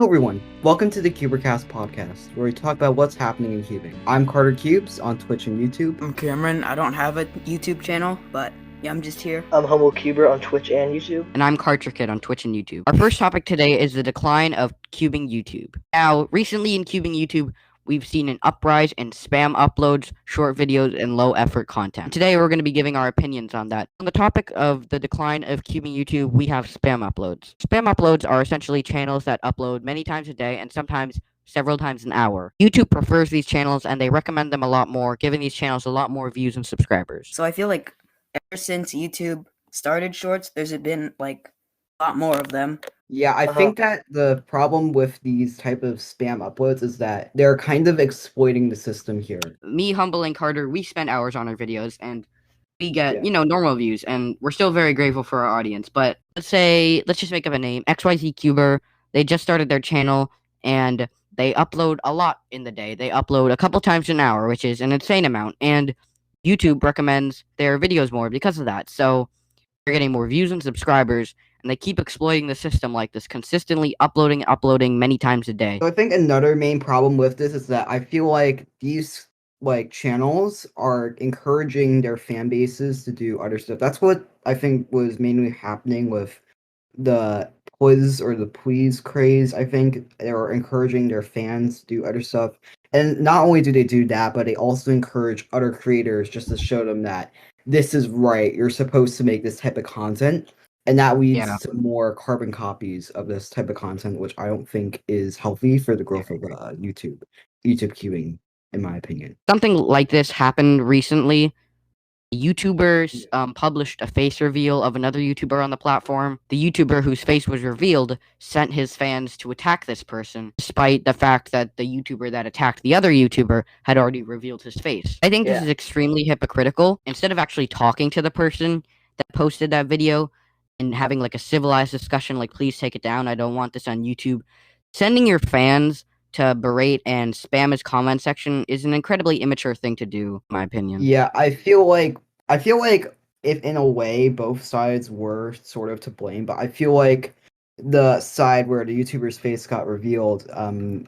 Hello everyone, welcome to the CuberCast Podcast, where we talk about what's happening in cubing. I'm Carter Cubes on Twitch and YouTube. I'm Cameron. I don't have a YouTube channel, but yeah, I'm just here. I'm Humble Cuber on Twitch and YouTube. And I'm Carter on Twitch and YouTube. Our first topic today is the decline of cubing YouTube. Now, recently in cubing YouTube, we've seen an uprise in spam uploads, short videos, and low-effort content. Today, we're going to be giving our opinions on that. On the topic of the decline of cubing YouTube, we have spam uploads. Spam uploads are essentially channels that upload many times a day and sometimes several times an hour. YouTube prefers these channels and they recommend them a lot more, giving these channels a lot more views and subscribers. So I feel like ever since YouTube started shorts, there's been like a lot more of them. Yeah, I think that the problem with these type of spam uploads is that they're kind of exploiting the system here. Me, Humble, and Carter, we spend hours on our videos and we get, normal views, and we're still very grateful for our audience. But let's just make up a name, XYZ Cuber. They just started their channel and they upload a lot in the day. They upload a couple times an hour, which is an insane amount. And YouTube recommends their videos more because of that. So they're getting more views and subscribers, and they keep exploiting the system like this, consistently uploading many times a day. So I think another main problem with this is that I feel like these channels are encouraging their fan bases to do other stuff. That's what I think was mainly happening with the please craze. I think they were encouraging their fans to do other stuff. And not only do they do that, but they also encourage other creators just to show them that this is right. You're supposed to make this type of content. And that leads to more carbon copies of this type of content, which I don't think is healthy for the growth of YouTube queuing, in my opinion. Something like this happened recently. YouTubers published a face reveal of another YouTuber on the platform. The YouTuber whose face was revealed sent his fans to attack this person, despite the fact that the YouTuber that attacked the other YouTuber had already revealed his face. I think this is extremely hypocritical. Instead of actually talking to the person that posted that video and having like a civilized discussion, like, please take it down, I don't want this on YouTube, sending your fans to berate and spam his comment section is an incredibly immature thing to do, in my opinion. Yeah, I feel like if in a way both sides were sort of to blame, but I feel like the side where the YouTuber's face got revealed,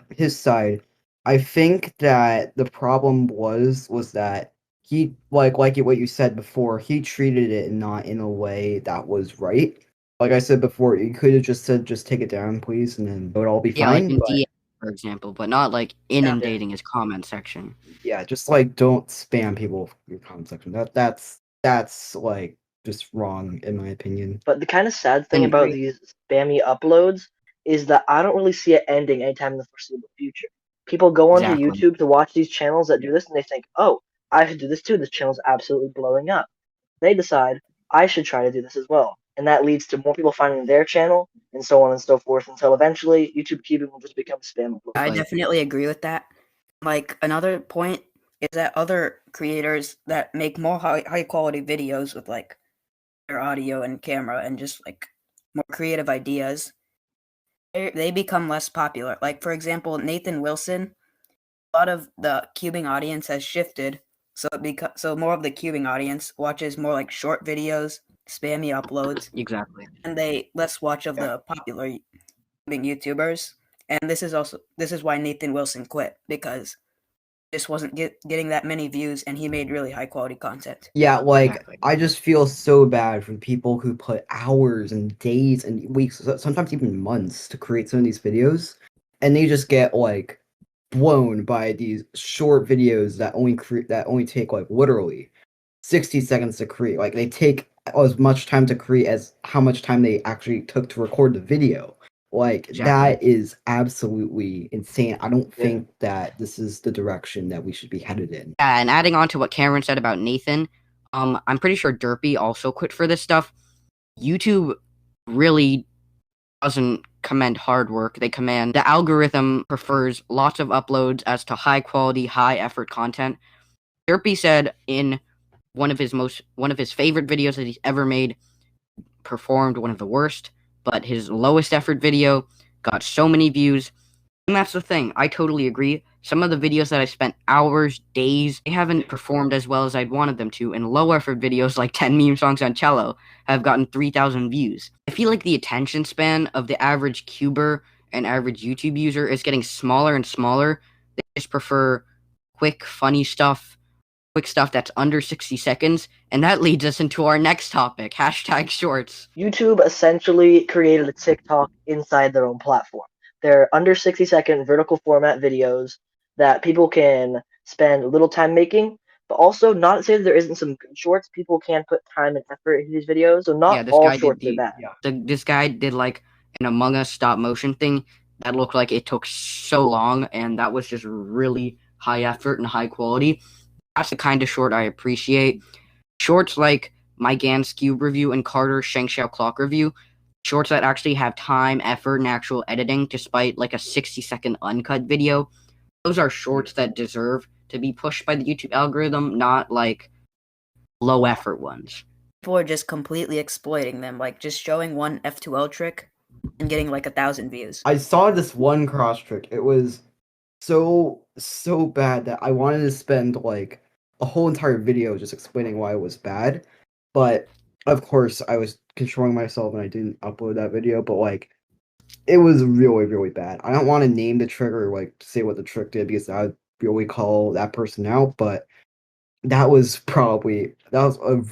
his side, I think that the problem was that he like what you said before, he treated it not in a way that was right. Like I said before, you could have just said, just take it down, please, and then it would all be fine. Like in DM, for example, but not like inundating his comment section. Yeah, just like don't spam people with your comment section. That's like just wrong in my opinion. But the kind of sad thing about these spammy uploads is that I don't really see it ending anytime in the foreseeable future. People go onto YouTube to watch these channels that do this, and they think, oh, I should do this too. This channel's absolutely blowing up. They decide, I should try to do this as well. And that leads to more people finding their channel, and so on and so forth, until eventually YouTube cubing will just become spam. I definitely agree with that. Like, another point is that other creators that make more high quality videos with like their audio and camera and just like more creative ideas, they become less popular. Like, for example, Nathan Wilson, a lot of the cubing audience has shifted, so more of the cubing audience watches more like short videos, spammy uploads. Exactly. And they less watch of the popular cubing YouTubers. And this is why Nathan Wilson quit, because this wasn't getting that many views, and he made really high quality content. Yeah, I just feel so bad for people who put hours and days and weeks, sometimes even months, to create some of these videos, and they just get like blown by these short videos that only take like literally 60 seconds to create. Like they take as much time to create as how much time they actually took to record the video. Like, that is absolutely insane. I don't think that this is the direction that we should be headed in. Yeah, and adding on to what Cameron said about Nathan, I'm pretty sure Derpy also quit for this stuff. YouTube really doesn't commend hard work. They command the algorithm prefers lots of uploads as to high quality, high effort content. Derpy said in one of his favorite videos that he's ever made performed one of the worst, but his lowest effort video got so many views. And that's the thing. I totally agree. Some of the videos that I spent hours, days, they haven't performed as well as I'd wanted them to, and low effort videos like 10 meme songs on cello have gotten 3,000 views. I feel like the attention span of the average cuber an average YouTube user is getting smaller and smaller. They just prefer quick, funny stuff, quick stuff that's under 60 seconds. And that leads us into our next topic, hashtag shorts. YouTube essentially created a TikTok inside their own platform. They're under 60-second vertical format videos that people can spend little time making, but also not to say that there isn't some good shorts. People can put time and effort into these videos, so not all shorts are bad. This guy did like an Among Us stop motion thing that looked like it took so long, and that was just really high effort and high quality. That's the kind of short I appreciate. Shorts like my Gans Cube review and Carter's Sheng Xiao Clock review, shorts that actually have time, effort, and actual editing, despite like a 60-second uncut video. Those are shorts that deserve to be pushed by the YouTube algorithm, not like low effort ones. People are just completely exploiting them, like just showing one F2L trick and getting like 1,000 views. I saw this one cross trick. It was so bad that I wanted to spend like a whole entire video just explaining why it was bad. But of course, I was controlling myself and I didn't upload that video. But like, it was really bad. I don't want to name the trick or like say what the trick did because I would really call that person out. But that was a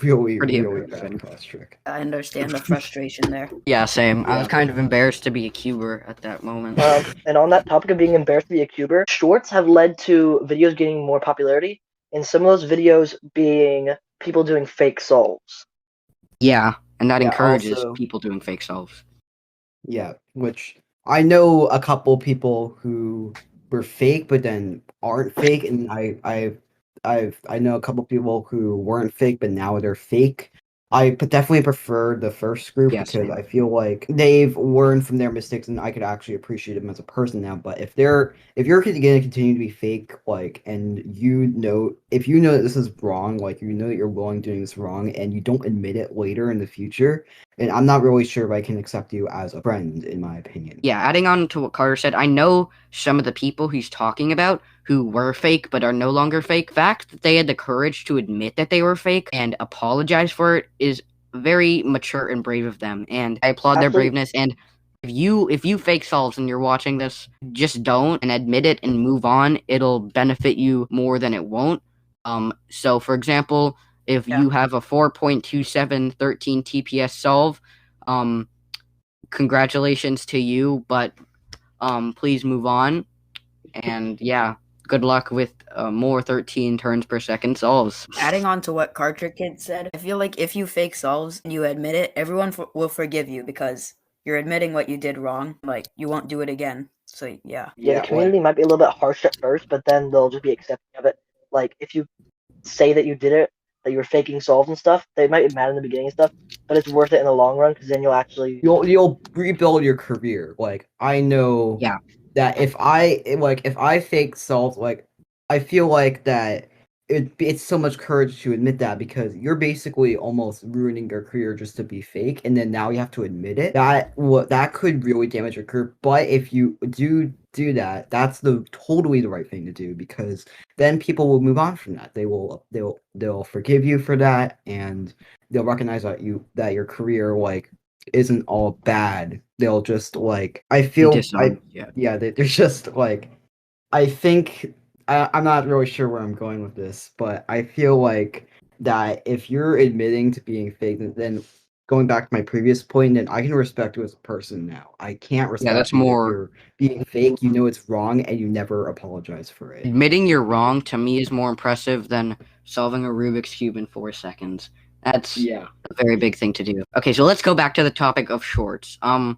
really bad cross trick. I understand the frustration there. Yeah, same. I was kind of embarrassed to be a cuber at that moment. And on that topic of being embarrassed to be a cuber, shorts have led to videos gaining more popularity, and some of those videos being people doing fake solves. Yeah, and that encourages also, people doing fake solves. Yeah, which I know a couple people who were fake but then aren't fake, and I know a couple people who weren't fake but now they're fake. I definitely prefer the first group because I feel like they've learned from their mistakes and I could actually appreciate them as a person now. But if you're going to continue to be fake, like, and if you know that this is wrong, like you know that you're willing doing this wrong and you don't admit it later in the future, and I'm not really sure if I can accept you as a friend, in my opinion. Yeah, adding on to what Carter said, I know some of the people he's talking about who were fake but are no longer fake. The fact that they had the courage to admit that they were fake and apologize for it is very mature and brave of them, and I applaud their braveness. And if you fake solves and you're watching this, just don't and admit it and move on. It'll benefit you more than it won't. So for example, if you have a 4.27 13 TPS solve, congratulations to you, but please move on. And yeah, good luck with more 13 turns per second solves. Adding on to what Carter Kid said, I feel like if you fake solves and you admit it, everyone will forgive you because you're admitting what you did wrong. Like, you won't do it again. So, yeah. Yeah, the community might be a little bit harsh at first, but then they'll just be accepting of it. Like, if you say that you did it, that you were faking solves and stuff, they might be mad in the beginning and stuff, but it's worth it in the long run because then you'll rebuild your career. Like, I know that if I fake solve, like, I feel like that it's so much courage to admit that because you're basically almost ruining your career just to be fake, and then now you have to admit it. That could really damage your career. But if you do that, that's totally the right thing to do because then people will move on from that. They'll forgive you for that, and they'll recognize that your career like isn't all bad. They'll just like they're just like I think. I'm not really sure where I'm going with this, but I feel like that if you're admitting to being fake, then going back to my previous point, then I can respect you as a person now. I can't respect that's you more... if you're being fake, you know it's wrong, and you never apologize for it. Admitting you're wrong, to me, is more impressive than solving a Rubik's Cube in 4 seconds. That's a very big thing to do. Okay, so let's go back to the topic of shorts. I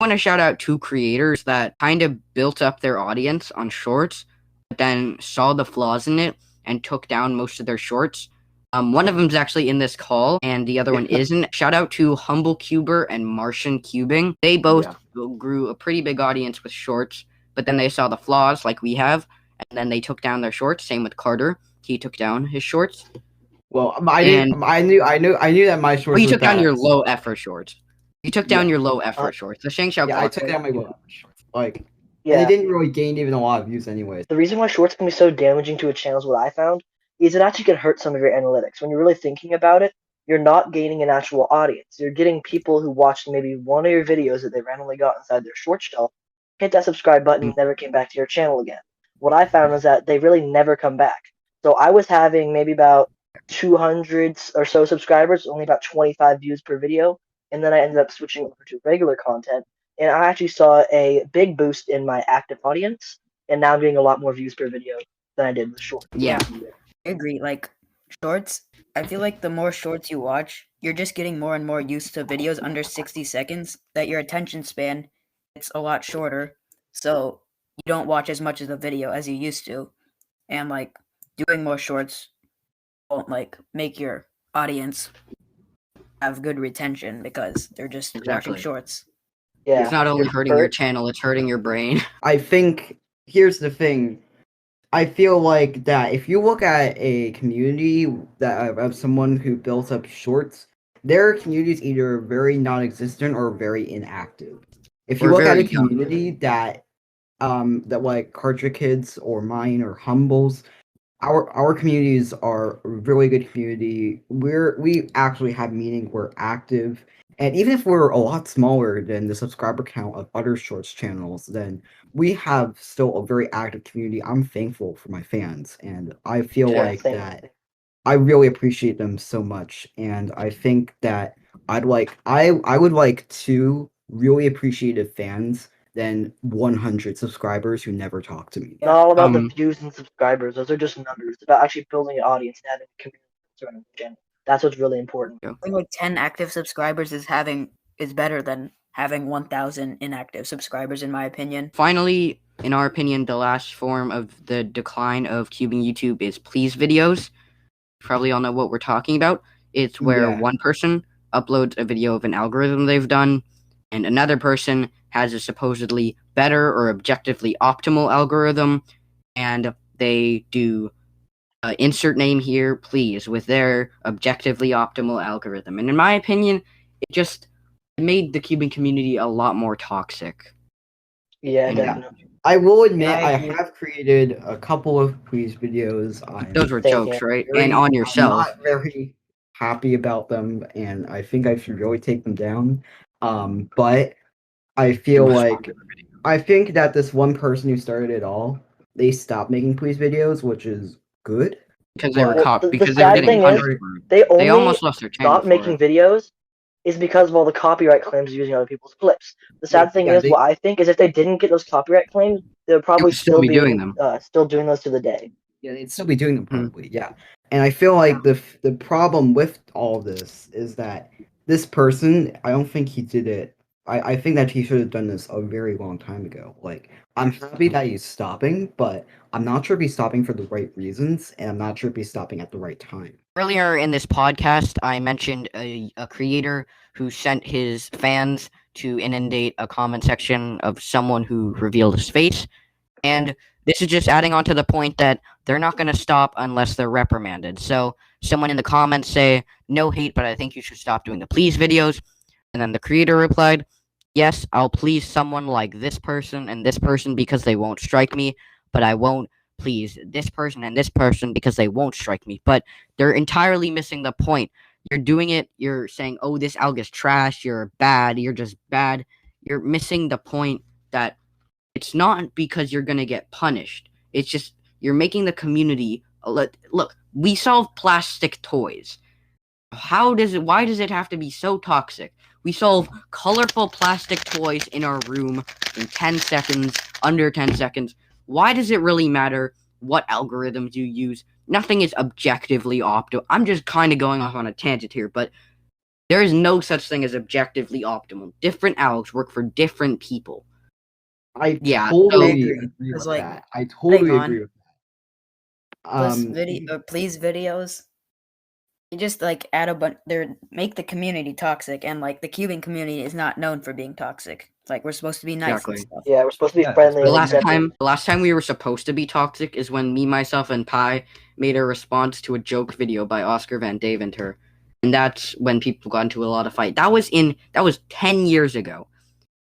want to shout out 2 creators that kind of built up their audience on shorts, but then saw the flaws in it and took down most of their shorts. One of them's actually in this call, and the other one isn't. Shout out to Humble Cuber and Martian Cubing. They both grew a pretty big audience with shorts, but then they saw the flaws like we have, and then they took down their shorts. Same with Carter. He took down his shorts. Well, I knew that my shorts. Well, you took down your low effort shorts. You took down your low effort shorts. The Sheng Xiao. I took down my low effort shorts. Like. Yeah. And they didn't really gain even a lot of views anyways. The reason why shorts can be so damaging to a channel is what I found, is it actually can hurt some of your analytics. When you're really thinking about it, you're not gaining an actual audience. You're getting people who watched maybe one of your videos that they randomly got inside their short shelf, hit that subscribe button, never came back to your channel again. What I found is that they really never come back. So I was having maybe about 200 or so subscribers, only about 25 views per video, and then I ended up switching over to regular content, and I actually saw a big boost in my active audience, and now I'm getting a lot more views per video than I did with shorts. Yeah. I agree. Like shorts, I feel like the more shorts you watch, you're just getting more and more used to videos under 60 seconds, that your attention span it's a lot shorter. So you don't watch as much of the video as you used to. And like doing more shorts won't like make your audience have good retention because they're just watching Exactly. shorts. Yeah, It's not only you're hurting your hurt. channel, it's hurting your brain. I think here's the thing. I feel like that if you look at a community that of someone who builds up shorts, their community is either very non-existent or very inactive. If you Or look at very a young. community that like Cartridge Kids or mine or Humbles, our communities are a really good community. We actually have meaning. We're active, and even if we're a lot smaller than the subscriber count of other shorts channels, then we have still a very active community. I'm thankful for my fans, and I feel Yeah, like same. that I really appreciate them so much, and I think that I would like two really appreciative fans than 100 subscribers who never talk to me. Not all about the Um, views and subscribers. Those are just numbers. It's about actually building an audience and having a community surrounding the channel. That's what's really important. I think like 10 active subscribers is better than having 1,000 inactive subscribers, in my opinion. Finally, in our opinion, the last form of the decline of cubing YouTube is please videos. Probably all know what we're talking about. It's where Yeah. one person uploads a video of an algorithm they've done, and another person has a supposedly better or objectively optimal algorithm, and they do insert name here, please, with their objectively optimal algorithm. And in my opinion, it made the cubing community a lot more toxic. Yeah, And definitely. I will admit I I agree. have created a couple of please videos. those were Same jokes, here. right? Very, And on I'm yourself. not very happy about them, and I think I should really take them down. But I feel like I think that this one person who started it all, they stopped making please videos, which is good. Because they were Well, caught the because they were sad getting thing is, punished for it. they They only almost lost their channel stopped for making it. videos is because of all the copyright claims using other people's clips. The sad thing is, what I think is if they didn't get those copyright claims, they would probably would still be doing them. still doing those to the day. Yeah, they'd still be doing them Mhm. probably. Yeah, and I feel like the problem with all this is that this person, I don't think he did it. I think that he should have done this a very long time ago. Like, I'm happy that he's stopping, but I'm not sure if he's stopping for the right reasons, and I'm not sure if he's stopping at the right time. Earlier in this podcast, I mentioned a creator who sent his fans to inundate a comment section of someone who revealed his face. And this is just adding on to the point that they're not going to stop unless they're reprimanded. So someone in the comments say, no hate, but I think you should stop doing the please videos. And then the creator replied, yes, I'll please someone like this person and this person because they won't strike me, but I won't please this person and this person because they won't strike me. But they're entirely missing the point. You're doing it, you're saying, oh, this alg is trash, you're bad, you're just bad. You're missing the point that it's not because you're going to get punished. It's just you're making the community look, we solve plastic toys. Why does it have to be so toxic? We solve colorful plastic toys in our room in 10 seconds, under 10 seconds. Why does it really matter what algorithms you use? Nothing is objectively optimal. I'm just kind of going off on a tangent here, but there is no such thing as objectively optimal. Different algs work for different people. I Yeah, totally so- agree with like, that. I totally hang on. agree with that. Please videos. You just like add a bunch. Make the community toxic, and like the cubing community is not known for being toxic. Like we're supposed to be nice Exactly. and stuff. Yeah, we're supposed to be Yeah, friendly. The and last accepting. time we were supposed to be toxic is when me, myself, and Pi made a response to a joke video by Oscar Van Deventer, and that's when people got into a lot of fight. That was 10 years ago.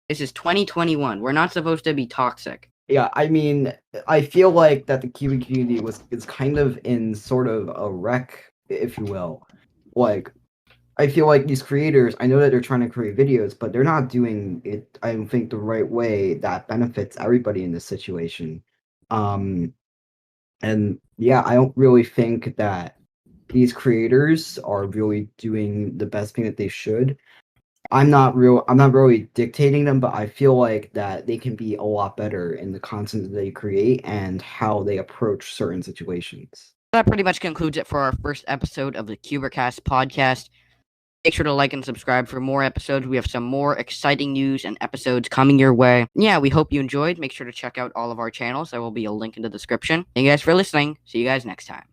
This is 2021. We're not supposed to be toxic. Yeah, I mean, I feel like that the Cuban community is kind of in sort of a wreck, if you will. Like, I feel like these creators, I know that they're trying to create videos, but they're not doing it, I don't think, the right way that benefits everybody in this situation. And yeah, I don't really think that these creators are really doing the best thing that they should. I'm not really dictating them, but I feel like that they can be a lot better in the content that they create and how they approach certain situations. That pretty much concludes it for our first episode of the CuberCast Podcast. Make sure to like and subscribe for more episodes. We have some more exciting news and episodes coming your way. Yeah, we hope you enjoyed. Make sure to check out all of our channels. There will be a link in the description. Thank you guys for listening. See you guys next time.